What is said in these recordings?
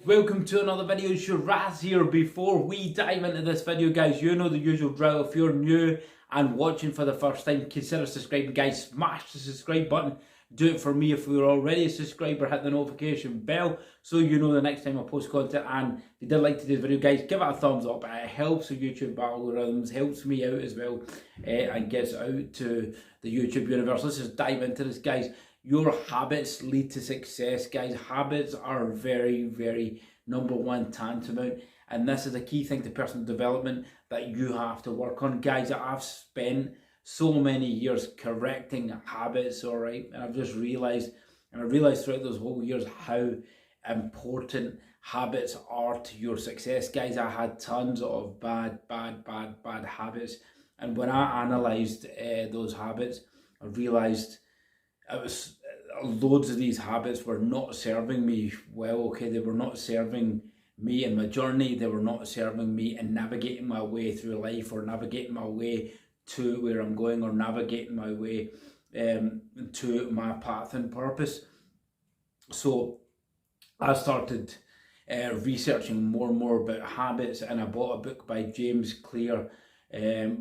welcome to another video. Shiraz here. Before we dive into this video, guys, you know the usual drill. If you're new and watching for the first time, consider subscribing, guys. Smash the subscribe button. Do it for me if you're already a subscriber. Hit the notification bell so you know the next time I post content. And if you did like today's video, guys, give it a thumbs up. It helps the YouTube algorithms, helps me out as well, and gets out to the YouTube universe. Let's just dive into this, guys. Your habits lead to success, guys. Habits are very number one tantamount, and this is a key thing to personal development that you have to work on, guys. I've spent so many years correcting habits, all right, and I've just realized, throughout those whole years how important habits are to your success, guys. I had tons of bad habits, and when I analyzed those habits, I realized loads of these habits were not serving me well. Okay, they were not serving me in my journey. They were not serving me in navigating my way through life, or navigating my way to where I'm going, or navigating my way to my path and purpose. So I started researching more and more about habits, and I bought a book by James Clear.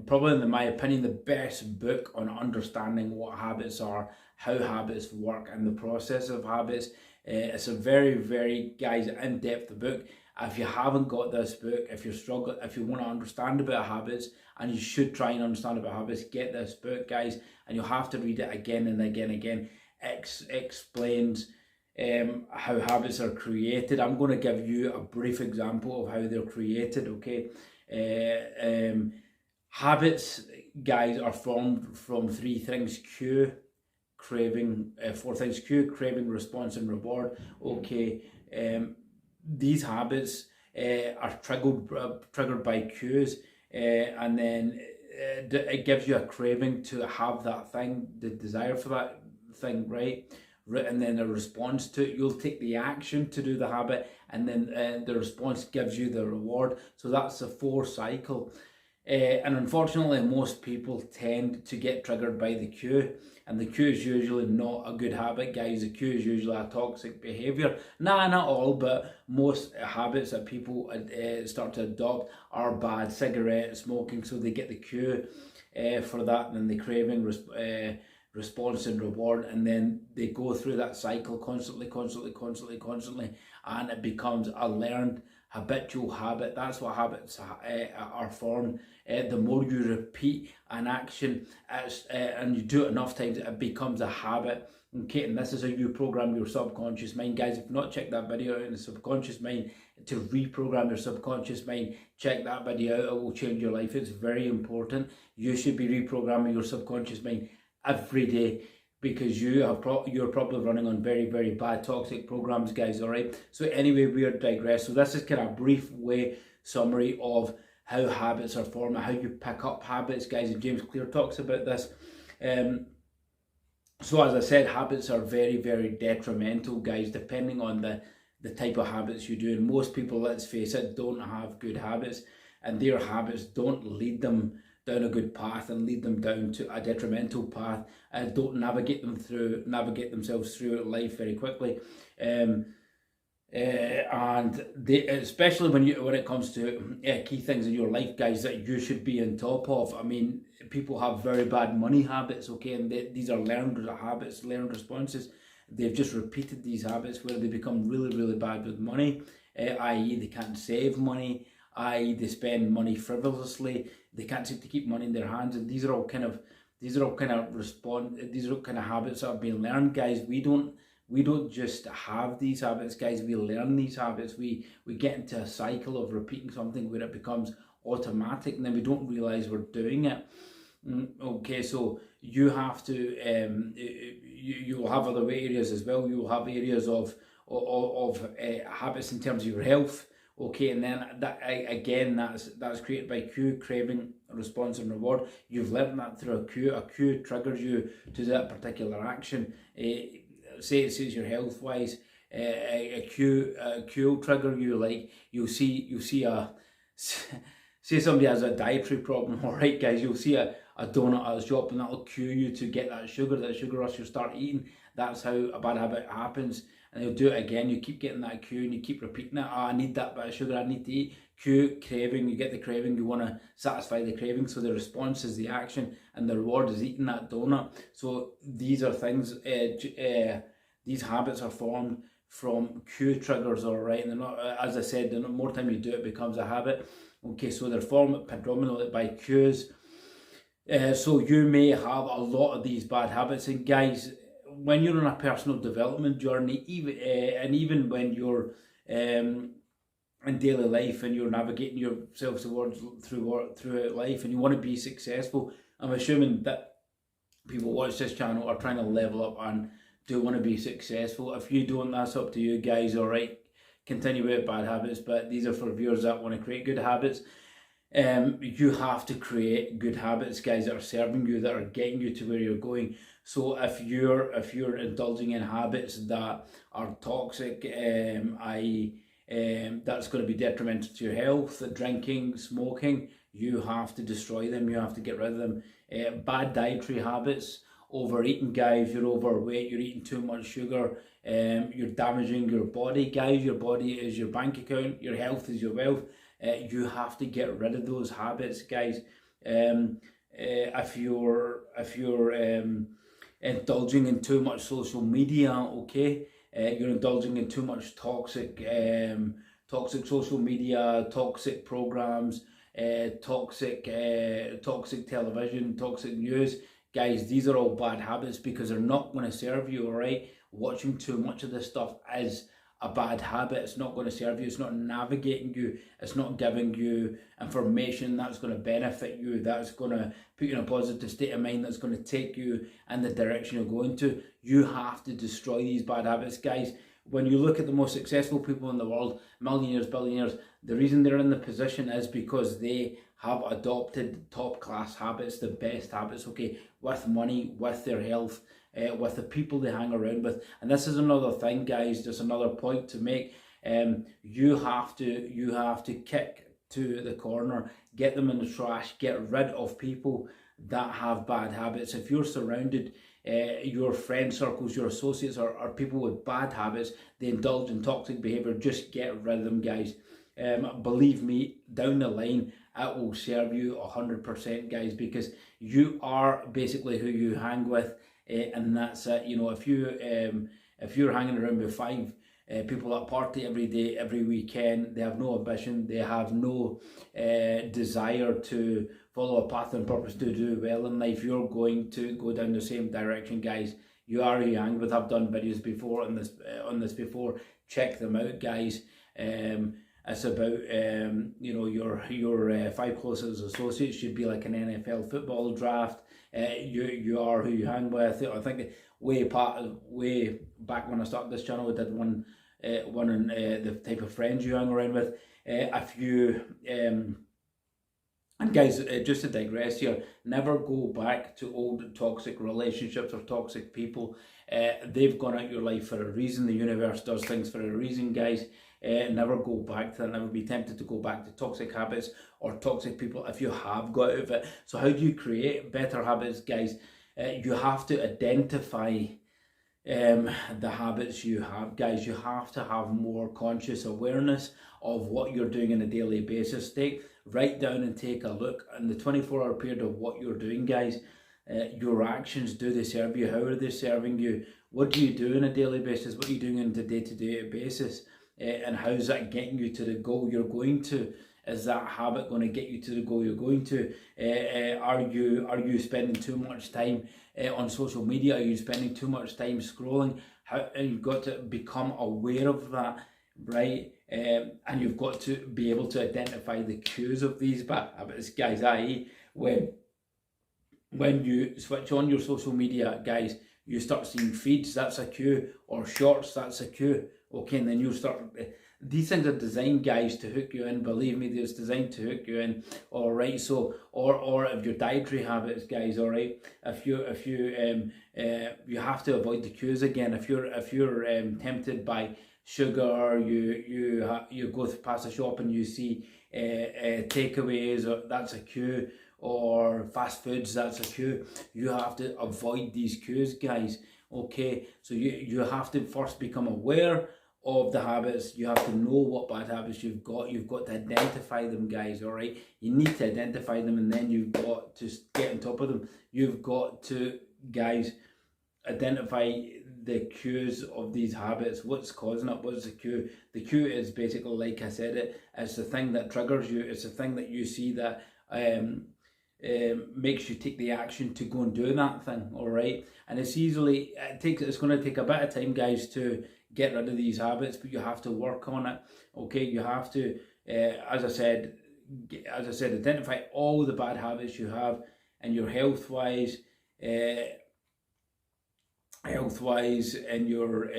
Probably, in my opinion, the best book on understanding what habits are, how habits work, and the process of habits. It's a very guys, in-depth book. If you haven't got this book, if you're struggling, if you want to understand about habits, and you should try and understand about habits, get this book, guys, and you'll have to read it again and again. Explains how habits are created. I'm going to give you a brief example of how they're created, okay? Habits, guys, are formed from three things: cue, craving, four things: cue, craving, response, and reward. Okay, these habits are triggered by cues, and then it gives you a craving to have that thing, the desire for that thing, right? And then a response to it, you'll take the action to do the habit, and then the response gives you the reward. So that's the 4 cycle. And unfortunately, most people tend to get triggered by the cue, and the cue is usually not a good habit, guys. The cue is usually a toxic behavior. Nah, not all, but most habits that people start to adopt are bad. Cigarette smoking, so they get the cue for that, and then the craving, response, and reward, and then they go through that cycle constantly, and it becomes a learned habitual habit. That's what habits are formed. The more you repeat an action, and you do it enough times, it becomes a habit. Okay, and this is how you program your subconscious mind, guys. If you've not checked that video out in the subconscious mind, to reprogram your subconscious mind, check that video out. It will change your life. It's very important. You should be reprogramming your subconscious mind every day, because you're probably running on very bad toxic programs, guys. All right, so anyway, we are digress. So this is kind of a brief summary of how habits are formed, how you pick up habits, guys, and James Clear talks about this. So as I said, habits are very detrimental, guys, depending on the type of habits you do. And most people, let's face it, don't have good habits, and their habits don't lead them down a good path and lead them down to a detrimental path, and don't navigate themselves through life very quickly. And especially when it comes to key things in your life, guys, that you should be on top of. I mean, people have very bad money habits, okay, and these are learned habits, learned responses. They've just repeated these habits where they become really bad with money, i.e. they can't save money, i.e. they spend money frivolously, they can't seem to keep money in their hands. And these are all kind of habits that have been learned, guys. We don't just have these habits, guys. We learn these habits. We get into a cycle of repeating something where it becomes automatic, and then we don't realize we're doing it. Okay, so you have to you will have other areas as well. You will have areas of habits in terms of your health. Okay, and then that again, that's created by cue, craving, response, and reward. You've learned that through a cue. A cue triggers you to that particular action. Say it's your health wise. A cue will trigger you, like you'll see say somebody has a dietary problem. All right, guys, you'll see a a donut at a shop, and that'll cue you to get that sugar rush. You start eating. That's how a bad habit happens. And you'll do it again. You keep getting that cue and you keep repeating it. Oh, I need that bit of sugar, I need to eat. Cue, craving, you get the craving, you want to satisfy the craving. So the response is the action and the reward is eating that donut. So these are things, these habits are formed from cue triggers, all right? And they're not, as I said, the more time you do it, becomes a habit. Okay, so they're formed predominantly by cues. So you may have a lot of these bad habits. And guys, when you're on a personal development journey, even when you're in daily life and you're navigating yourself throughout life and you want to be successful, I'm assuming that people watch this channel are trying to level up and do want to be successful. If you don't, that's up to you guys, all right? Continue with bad habits, but these are for viewers that want to create good habits. You have to create good habits, guys, that are serving you, that are getting you to where you're going. So if you're indulging in habits that are toxic, that's going to be detrimental to your health, drinking, smoking, you have to destroy them. You have to get rid of them. Bad dietary habits, overeating, guys, you're overweight, you're eating too much sugar, you're damaging your body, guys. Your body is your bank account, your health is your wealth. You have to get rid of those habits, guys. If you're indulging in too much social media, okay, you're indulging in too much toxic social media, toxic programs, toxic television, toxic news, guys. These are all bad habits because they're not going to serve you, all right? Watching too much of this stuff is a bad habit. It's not going to serve you. It's not navigating you. It's not giving you information that's going to benefit you, that's going to put you in a positive state of mind, that's going to take you in the direction you're going to. You have to destroy these bad habits, guys. When you look at the most successful people in the world, millionaires, billionaires, the reason they're in the position is because they have adopted top class habits, the best habits, okay, with money, with their health, with the people they hang around with. And this is another thing, guys, just another point to make. You have to kick to the corner, get them in the trash, get rid of people that have bad habits. If you're surrounded, your friend circles, your associates are people with bad habits, they indulge in toxic behavior, just get rid of them, guys. Believe me, down the line, it will serve you 100%, guys, because you are basically who you hang with, and that's it. You know, if you're hanging around with 5 people that party every day, every weekend, they have no ambition, they have no desire to follow a path and purpose to do well in life, you're going to go down the same direction, guys. You are who you hang with. I've done videos before on this before. Check them out, guys. It's about you know, your 5 closest associates should be like an NFL football draft. You are who you hang with. I think way back when I started this channel, I did one on the type of friends you hang around with. If you and guys, just to digress here, never go back to old toxic relationships or toxic people. They've gone out your life for a reason. The universe does things for a reason, guys. Never go back to that. Never be tempted to go back to toxic habits or toxic people if you have got out of it. So how do you create better habits, guys? You have to identify the habits you have, guys. You have to have more conscious awareness of what you're doing on a daily basis. Write down and take a look in the 24-hour period of what you're doing, guys. Your actions, do they serve you? How are they serving you? What do you do on a daily basis? What are you doing on a day-to-day basis? And how's that getting you to the goal you're going to? Is that habit going to get you to the goal you're going to? Are you spending too much time on social media? Are you spending too much time scrolling? You've got to become aware of that, right? And you've got to be able to identify the cues of these bad habits, guys. I.e., when you switch on your social media, guys, you start seeing feeds, that's a cue, or shorts, that's a cue. Okay, and then you start. These things are designed, guys, to hook you in. Believe me, it's designed to hook you in. All right. So, or if your dietary habits, guys. All right. If you have to avoid the cues again. If you're tempted by sugar, you go past a shop and you see takeaways. That's a cue. or fast foods, that's a cue. You have to avoid these cues, guys. Okay, so you have to first become aware of the habits. You have to know what bad habits you've got. You've got to identify them, guys. All right, you need to identify them, and then you've got to get on top of them. You've got to, guys, identify the cues of these habits. What's causing it? What's the cue? The cue is basically, like I said, it's the thing that triggers you. It's the thing that you see that makes you take the action to go and do that thing. All right, and it's going to take a bit of time, guys, to get rid of these habits, but you have to work on it. Okay, you have to, as I said, identify all the bad habits you have, and your health wise, and your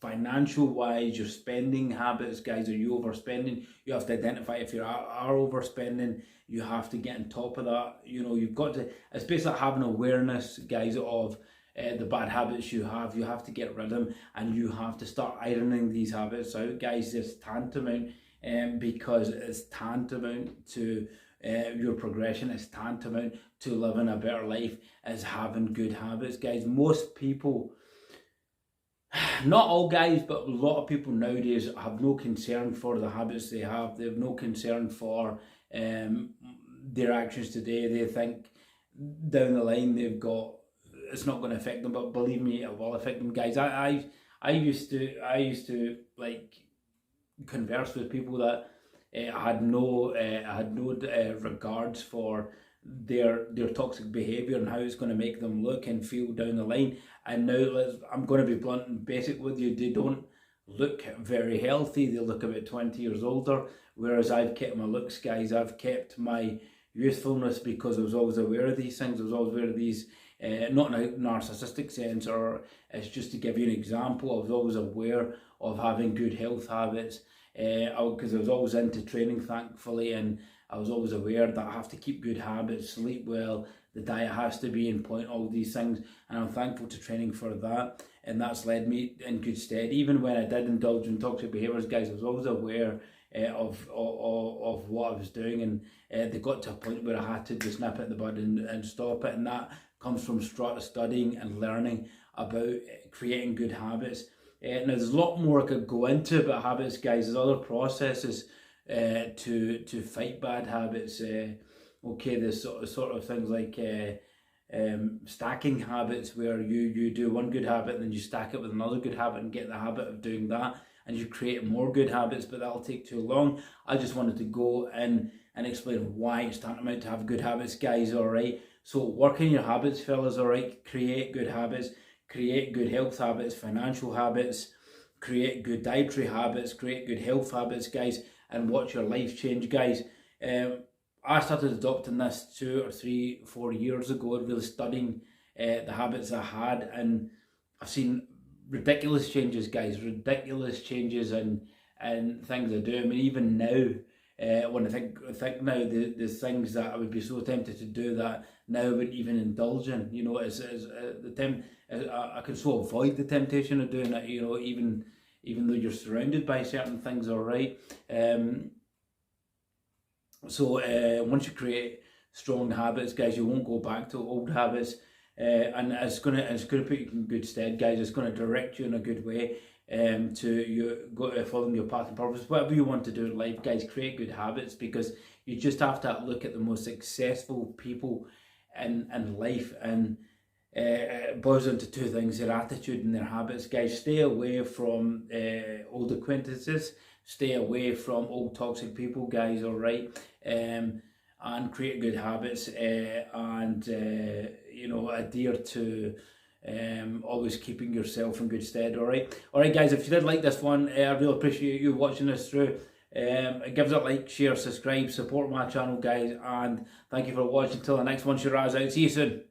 financial wise, your spending habits, guys. Are you overspending? You have to identify if you are overspending. You have to get on top of that. You know, you've got to, it's basically like having awareness, guys, of the bad habits you have. You have to get rid of them, and you have to start ironing these habits out, guys. It's tantamount, because it's tantamount to your progression. Is tantamount to living a better life, as having good habits, guys. Most people, not all guys, but a lot of people nowadays have no concern for the habits they have. They have no concern for their actions today. They think down the line they've got, it's not going to affect them, but believe me, it will affect them, guys. I used to like converse with people that had no regards for their toxic behaviour and how it's going to make them look and feel down the line. And now I'm going to be blunt and basic with you. They don't look very healthy. They look about 20 years older, whereas I've kept my looks, guys. I've kept my youthfulness because I was always aware of these things. I was always aware of these, not in a narcissistic sense, or it's just to give you an example. I was always aware of having good health habits, because I was always into training, thankfully, and I was always aware that I have to keep good habits, sleep well, the diet has to be in point, all these things, and I'm thankful to training for that, and that's led me in good stead. Even when I did indulge in toxic behaviours, guys, I was always aware of what I was doing, and they got to a point where I had to just nip it in the bud and stop it, and that comes from studying and learning about creating good habits. Now, there's a lot more I could go into about habits, guys. There's other processes to fight bad habits. Okay, there's sort of things like stacking habits, where you do one good habit and then you stack it with another good habit and get the habit of doing that, and you create more good habits, but that'll take too long. I just wanted to go in and explain why it's tantamount to have good habits, guys. All right, so work on your habits, fellas. All right, create good habits, create good health habits, financial habits, create good dietary habits, create good health habits, guys, and watch your life change, guys. I started adopting this 2 or 3, 4 years ago, really studying the habits I had, and I've seen ridiculous changes, guys, ridiculous changes and things I do. I mean, even now, when I think now, the things that I would be so tempted to do that now I wouldn't even indulge in. You know, I can so avoid the temptation of doing it. You know, even though you're surrounded by certain things. All right. So once you create strong habits, guys, you won't go back to old habits, and it's gonna put you in good stead, guys. It's gonna direct you in a good way to you following your path and purpose. Whatever you want to do in life, guys, create good habits, because you just have to look at the most successful people in life, and it boils down to 2 things: their attitude and their habits, guys. Stay away from old acquaintances. Stay away from old toxic people, guys. All right, and create good habits, and you know, adhere to always keeping yourself in good stead. All right, guys. If you did like this one, I really appreciate you watching this through. Give us a like, share, subscribe, support my channel, guys, and thank you for watching. Till the next one, Shiraz out. See you soon.